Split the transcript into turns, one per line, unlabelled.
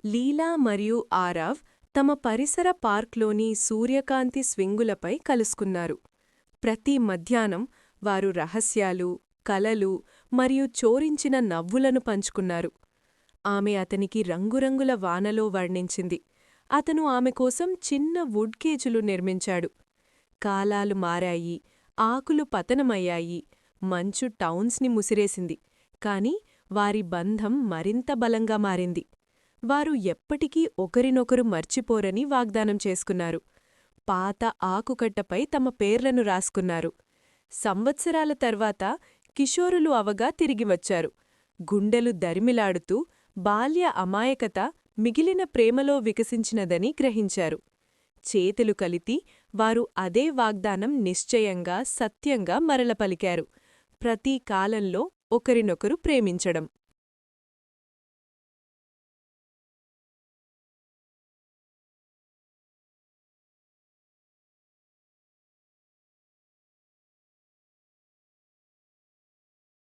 లీలా మరియు ఆరవ్ తమ పరిసర పార్క్లోని సూర్యకాంతి స్వింగులపై కలుసుకున్నారు. ప్రతి మధ్యాహ్నం వారు రహస్యాలు, కలలు మరియు చోరించిన నవ్వులను పంచుకున్నారు. ఆమె అతనికి రంగురంగుల వానలో వర్ణించింది. అతను ఆమె కోసం చిన్న వుడ్ కేజులు నిర్మించాడు. కాలాలు మారాయి, ఆకులు పతనమయ్యాయి, మంచు టౌన్స్ని ముసిరేసింది. కాని వారి బంధం మరింత బలంగా మారింది. వారు ఎప్పటికీ ఒకరినొకరు మర్చిపోరని వాగ్దానం చేసుకున్నారు. పాత ఆకుకట్టపై తమ పేర్లను రాసుకున్నారు. సంవత్సరాల తర్వాత కిషోరులు అవగా తిరిగివచ్చారు. గుండెలు దరిమిలాడుతూ బాల్య అమాయకత మిగిలిన ప్రేమలో వికసించినదని గ్రహించారు. చేతులు కలిపి వారు అదే వాగ్దానం నిశ్చయంగా, సత్యంగా మరల పలికారు. ప్రతి కాలంలో ఒకరినొకరు ప్రేమించడం.